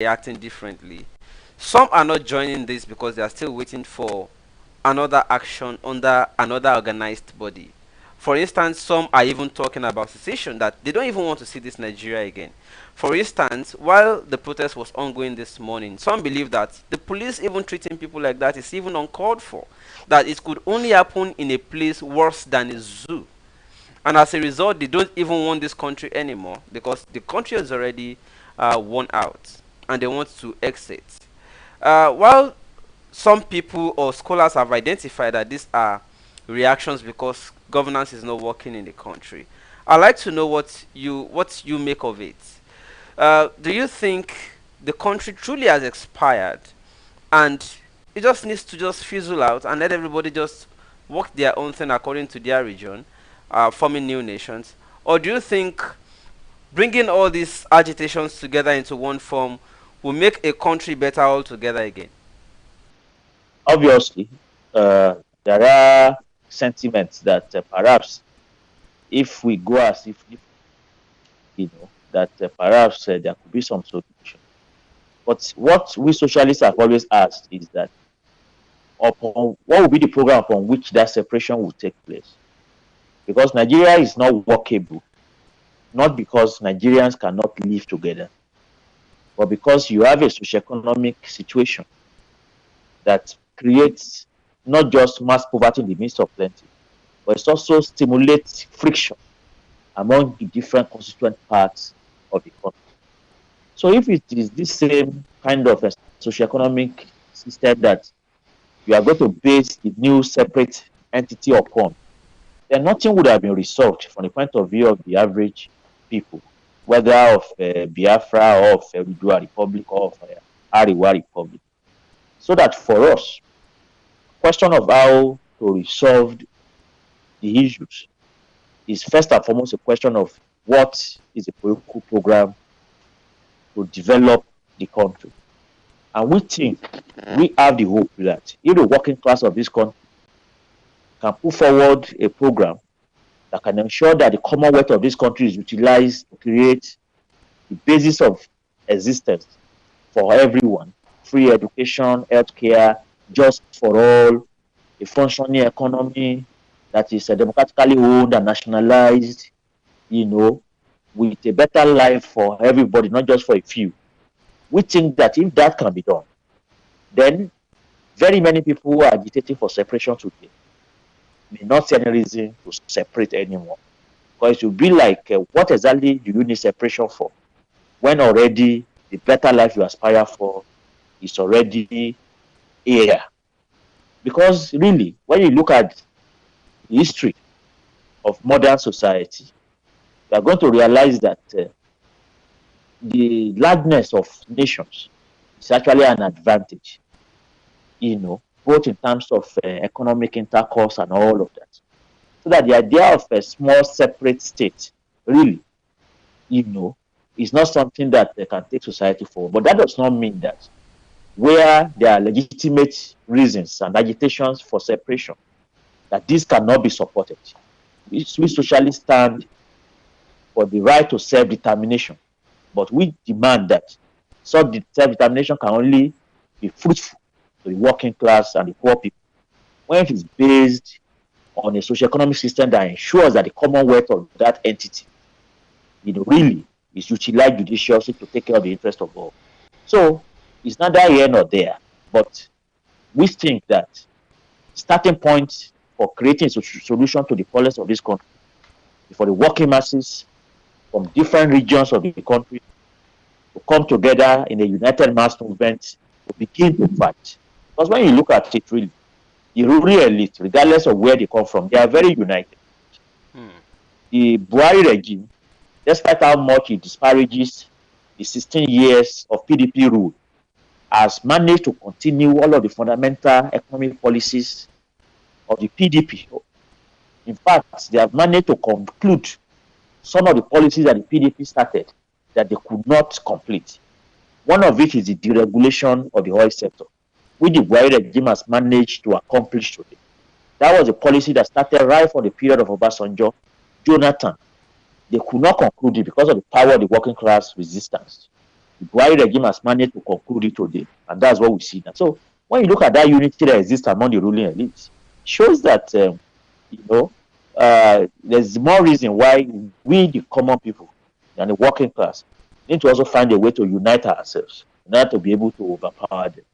reacting differently. Some are not joining this because they are still waiting for another action under another organized body. For instance, some are even talking about secession, that they don't even want to see this Nigeria again. For instance, while the protest was ongoing this morning, some believe that the police even treating people like that is even uncalled for, that it could only happen in a place worse than a zoo. And as a result, they don't even want this country anymore because the country is already worn out and they want to exit. While some people or scholars have identified that these are reactions because governance is not working in the country. I'd like to know what you make of it. Do you think the country truly has expired and it just needs to just fizzle out and let everybody just work their own thing according to their region, forming new nations? Or do you think bringing all these agitations together into one form will make a country better altogether again? Obviously, there are sentiments that perhaps if we go as if that perhaps there could be some solution. But what we socialists have always asked is that upon what will be the program upon which that separation will take place? Because Nigeria is not workable, not because Nigerians cannot live together, but because you have a socioeconomic situation that creates not just mass poverty in the midst of plenty, but it also stimulates friction among the different constituent parts of the country. So if it is this same kind of a socioeconomic system that you are going to base the new separate entity upon, then nothing would have been resolved from the point of view of the average people, whether of Biafra or of Udua Republic or of Ariwa Republic. So that for us, question of how to resolve the issues is first and foremost a question of what is a political program to develop the country. And we think we have the hope that if the working class of this country can put forward a program that can ensure that the commonwealth of this country is utilized to create the basis of existence for everyone, free education, healthcare, just for all, a functioning economy that is democratically owned and nationalized, with a better life for everybody, not just for a few. We think that if that can be done, then very many people who are agitating for separation today may not see any reason to separate anymore. Because it will be like, what exactly do you need separation for? When already the better life you aspire for is already here. Because really, when you look at the history of modern society, you are going to realize that the largeness of nations is actually an advantage, both in terms of economic intercourse and all of that. So that the idea of a small separate state really, is not something that they can take society forward. But that does not mean that where there are legitimate reasons and agitations for separation, that this cannot be supported. We socialists stand for the right to self-determination, but we demand that such self-determination can only be fruitful to the working class and the poor people when it is based on a socio-economic system that ensures that the commonwealth of that entity, really is utilized judiciously to take care of the interest of all. So it's neither here nor there, but we think that starting point for creating a solution to the problems of this country for the working masses from different regions of the country to come together in a united mass movement to begin to fight. Because when you look at it, really, the ruling elite, regardless of where they come from, they are very united. The Buhari regime, despite how much it disparages the 16 years of PDP rule, has managed to continue all of the fundamental economic policies of the PDP. In fact, they have managed to conclude some of the policies that the PDP started that they could not complete. One of which is the deregulation of the oil sector, which the Buhari regime has managed to accomplish today. That was a policy that started right from the period of Obasanjo, Jonathan. They could not conclude it because of the power of the working class resistance. The Buhari regime has managed to conclude it today, and that's what we see now. So when you look at that unity that exists among the ruling elites, it shows that you know there's more reason why we, the common people and the working class, need to also find a way to unite ourselves in order to be able to overpower them.